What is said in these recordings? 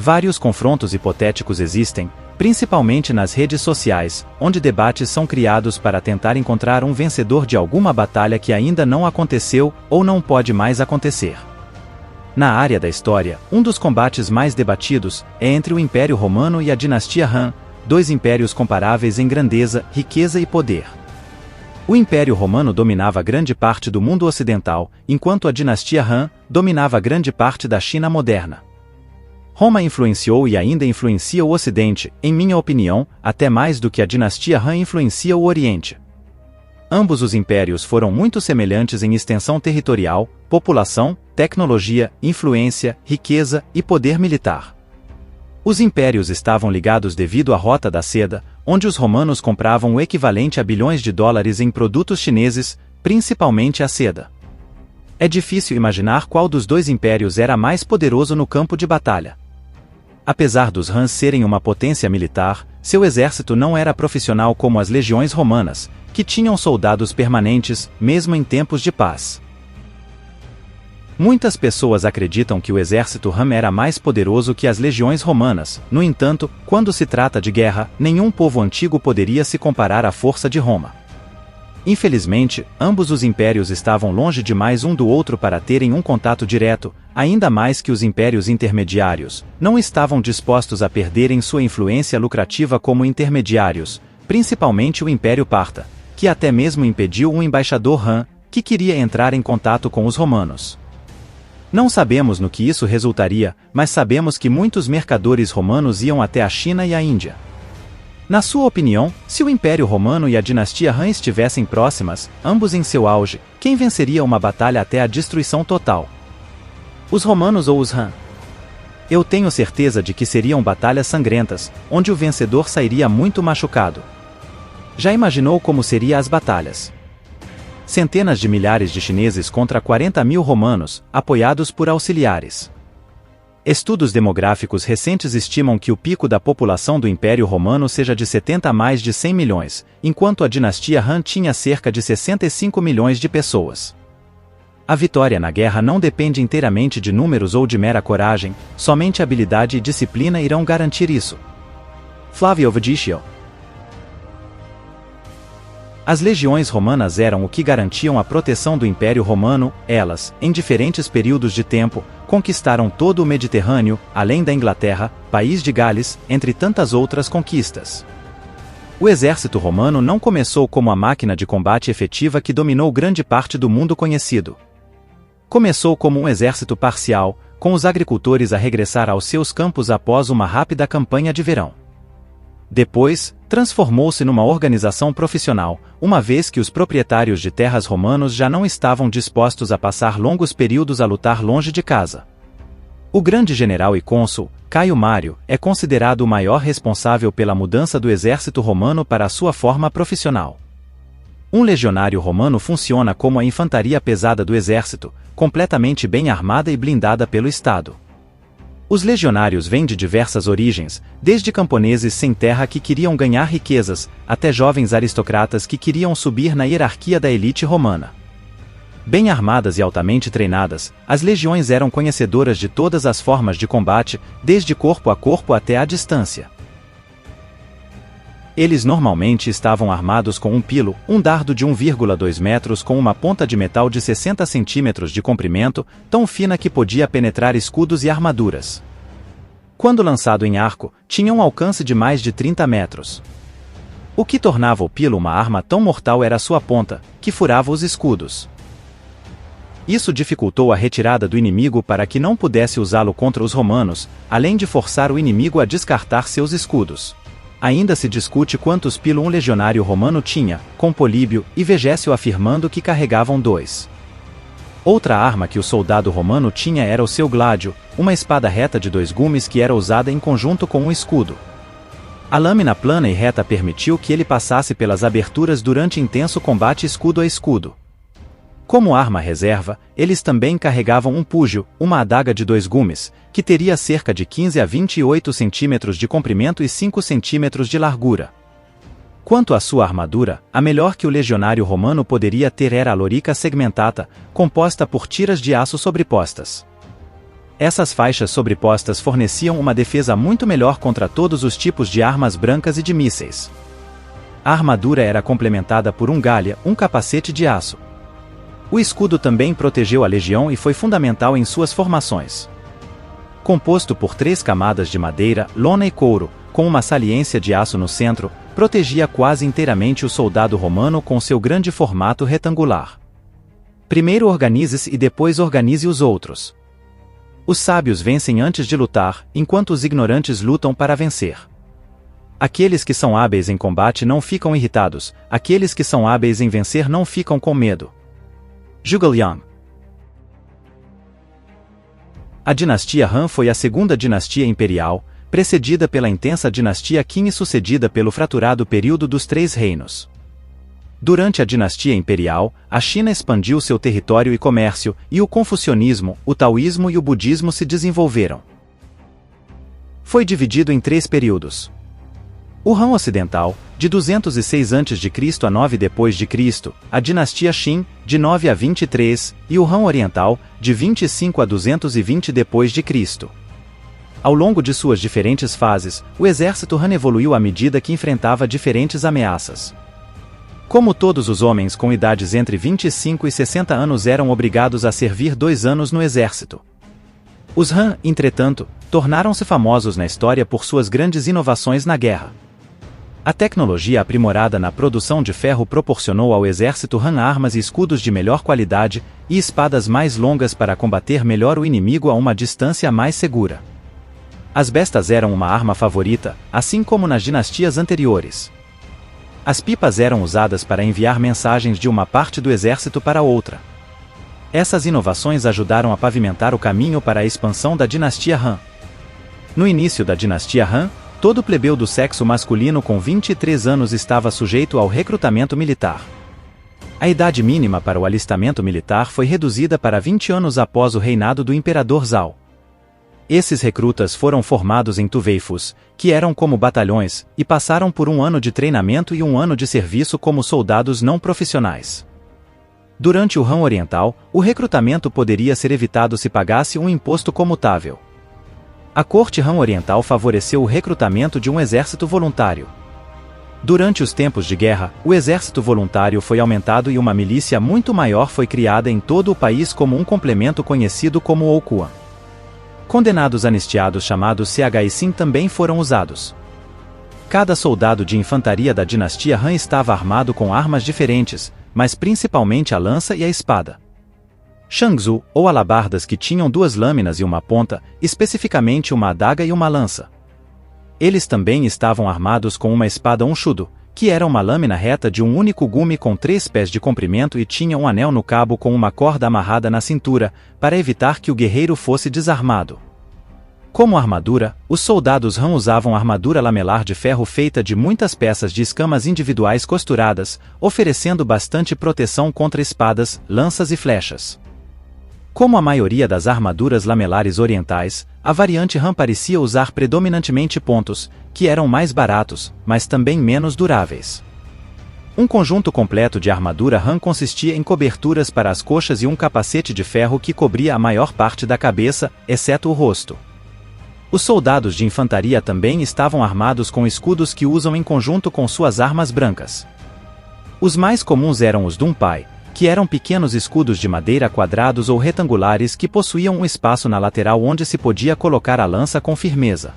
Vários confrontos hipotéticos existem, principalmente nas redes sociais, onde debates são criados para tentar encontrar um vencedor de alguma batalha que ainda não aconteceu ou não pode mais acontecer. Na área da história, um dos combates mais debatidos é entre o Império Romano e a dinastia Han, dois impérios comparáveis em grandeza, riqueza e poder. O Império Romano dominava grande parte do mundo ocidental, enquanto a dinastia Han dominava grande parte da China moderna. Roma influenciou e ainda influencia o Ocidente, em minha opinião, até mais do que a dinastia Han influencia o Oriente. Ambos os impérios foram muito semelhantes em extensão territorial, população, tecnologia, influência, riqueza e poder militar. Os impérios estavam ligados devido à Rota da Seda, onde os romanos compravam o equivalente a bilhões de dólares em produtos chineses, principalmente a seda. É difícil imaginar qual dos dois impérios era mais poderoso no campo de batalha. Apesar dos Hans serem uma potência militar, seu exército não era profissional como as legiões romanas, que tinham soldados permanentes, mesmo em tempos de paz. Muitas pessoas acreditam que o exército Han era mais poderoso que as legiões romanas. No entanto, quando se trata de guerra, nenhum povo antigo poderia se comparar à força de Roma. Infelizmente, ambos os impérios estavam longe demais um do outro para terem um contato direto, ainda mais que os impérios intermediários não estavam dispostos a perderem sua influência lucrativa como intermediários, principalmente o Império Parta, que até mesmo impediu um embaixador Han, que queria entrar em contato com os romanos. Não sabemos no que isso resultaria, mas sabemos que muitos mercadores romanos iam até a China e a Índia. Na sua opinião, se o Império Romano e a dinastia Han estivessem próximas, ambos em seu auge, quem venceria uma batalha até a destruição total? Os romanos ou os Han? Eu tenho certeza de que seriam batalhas sangrentas, onde o vencedor sairia muito machucado. Já imaginou como seriam as batalhas? Centenas de milhares de chineses contra 40 mil romanos, apoiados por auxiliares. Estudos demográficos recentes estimam que o pico da população do Império Romano seja de 70 a mais de 100 milhões, enquanto a dinastia Han tinha cerca de 65 milhões de pessoas. A vitória na guerra não depende inteiramente de números ou de mera coragem, somente habilidade e disciplina irão garantir isso. Flávio Viticio. As legiões romanas eram o que garantiam a proteção do Império Romano. Elas, em diferentes períodos de tempo, conquistaram todo o Mediterrâneo, além da Inglaterra, País de Gales, entre tantas outras conquistas. O exército romano não começou como a máquina de combate efetiva que dominou grande parte do mundo conhecido. Começou como um exército parcial, com os agricultores a regressar aos seus campos após uma rápida campanha de verão. Depois, transformou-se numa organização profissional, uma vez que os proprietários de terras romanos já não estavam dispostos a passar longos períodos a lutar longe de casa. O grande general e cônsul, Caio Mário, é considerado o maior responsável pela mudança do exército romano para a sua forma profissional. Um legionário romano funciona como a infantaria pesada do exército, completamente bem armada e blindada pelo Estado. Os legionários vêm de diversas origens, desde camponeses sem terra que queriam ganhar riquezas, até jovens aristocratas que queriam subir na hierarquia da elite romana. Bem armadas e altamente treinadas, as legiões eram conhecedoras de todas as formas de combate, desde corpo a corpo até à distância. Eles normalmente estavam armados com um pilo, um dardo de 1,2 metros com uma ponta de metal de 60 centímetros de comprimento, tão fina que podia penetrar escudos e armaduras. Quando lançado em arco, tinha um alcance de mais de 30 metros. O que tornava o pilo uma arma tão mortal era sua ponta, que furava os escudos. Isso dificultou a retirada do inimigo para que não pudesse usá-lo contra os romanos, além de forçar o inimigo a descartar seus escudos. Ainda se discute quantos pilo um legionário romano tinha, com Políbio e Vegécio afirmando que carregavam 2. Outra arma que o soldado romano tinha era o seu gládio, uma espada reta de 2 gumes que era usada em conjunto com um escudo. A lâmina plana e reta permitiu que ele passasse pelas aberturas durante intenso combate escudo a escudo. Como arma reserva, eles também carregavam um púgio, uma adaga de 2 gumes, que teria cerca de 15 a 28 centímetros de comprimento e 5 centímetros de largura. Quanto à sua armadura, a melhor que o legionário romano poderia ter era a lorica segmentata, composta por tiras de aço sobrepostas. Essas faixas sobrepostas forneciam uma defesa muito melhor contra todos os tipos de armas brancas e de mísseis. A armadura era complementada por um galha, um capacete de aço. O escudo também protegeu a legião e foi fundamental em suas formações. Composto por 3 camadas de madeira, lona e couro, com uma saliência de aço no centro, protegia quase inteiramente o soldado romano com seu grande formato retangular. Primeiro organize-se e depois organize os outros. Os sábios vencem antes de lutar, enquanto os ignorantes lutam para vencer. Aqueles que são hábeis em combate não ficam irritados, aqueles que são hábeis em vencer não ficam com medo. Zhuge Liang. A dinastia Han foi a segunda dinastia imperial, precedida pela intensa dinastia Qin e sucedida pelo fraturado período dos 3 reinos. Durante a dinastia imperial, a China expandiu seu território e comércio, e o confucionismo, o taoísmo e o budismo se desenvolveram. Foi dividido em 3 períodos. O Han Ocidental, de 206 a.C. a 9 d.C., a dinastia Qin, de 9 a 23, e o Han Oriental, de 25 a 220 d.C. Ao longo de suas diferentes fases, o exército Han evoluiu à medida que enfrentava diferentes ameaças. Como todos os homens com idades entre 25 e 60 anos eram obrigados a servir 2 anos no exército. Os Han, entretanto, tornaram-se famosos na história por suas grandes inovações na guerra. A tecnologia aprimorada na produção de ferro proporcionou ao exército Han armas e escudos de melhor qualidade e espadas mais longas para combater melhor o inimigo a uma distância mais segura. As bestas eram uma arma favorita, assim como nas dinastias anteriores. As pipas eram usadas para enviar mensagens de uma parte do exército para outra. Essas inovações ajudaram a pavimentar o caminho para a expansão da dinastia Han. No início da dinastia Han, todo plebeu do sexo masculino com 23 anos estava sujeito ao recrutamento militar. A idade mínima para o alistamento militar foi reduzida para 20 anos após o reinado do imperador Zhao. Esses recrutas foram formados em tuveifus, que eram como batalhões, e passaram por 1 ano de treinamento e 1 ano de serviço como soldados não profissionais. Durante o Han Oriental, o recrutamento poderia ser evitado se pagasse um imposto comutável. A corte Han Oriental favoreceu o recrutamento de um exército voluntário. Durante os tempos de guerra, o exército voluntário foi aumentado e uma milícia muito maior foi criada em todo o país como um complemento conhecido como Ouquan. Condenados anistiados chamados Chixin também foram usados. Cada soldado de infantaria da dinastia Han estava armado com armas diferentes, mas principalmente a lança e a espada. Shangzu, ou alabardas que tinham 2 lâminas e uma ponta, especificamente uma adaga e uma lança. Eles também estavam armados com uma espada Unshudo, que era uma lâmina reta de um único gume com 3 pés de comprimento e tinha um anel no cabo com uma corda amarrada na cintura, para evitar que o guerreiro fosse desarmado. Como armadura, os soldados Han usavam armadura lamelar de ferro feita de muitas peças de escamas individuais costuradas, oferecendo bastante proteção contra espadas, lanças e flechas. Como a maioria das armaduras lamelares orientais, a variante Han parecia usar predominantemente pontos, que eram mais baratos, mas também menos duráveis. Um conjunto completo de armadura Han consistia em coberturas para as coxas e um capacete de ferro que cobria a maior parte da cabeça, exceto o rosto. Os soldados de infantaria também estavam armados com escudos que usam em conjunto com suas armas brancas. Os mais comuns eram os Dunpai, que eram pequenos escudos de madeira quadrados ou retangulares que possuíam um espaço na lateral onde se podia colocar a lança com firmeza.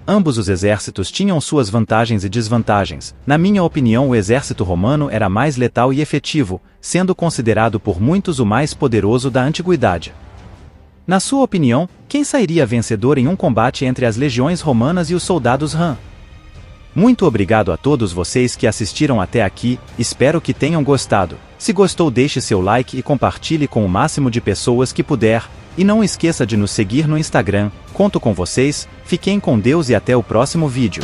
Ambos os exércitos tinham suas vantagens e desvantagens. Na minha opinião, o exército romano era mais letal e efetivo, sendo considerado por muitos o mais poderoso da antiguidade. Na sua opinião, quem sairia vencedor em um combate entre as legiões romanas e os soldados Han? Muito obrigado a todos vocês que assistiram até aqui, espero que tenham gostado. Se gostou, deixe seu like e compartilhe com o máximo de pessoas que puder, e não esqueça de nos seguir no Instagram. Conto com vocês, fiquem com Deus e até o próximo vídeo.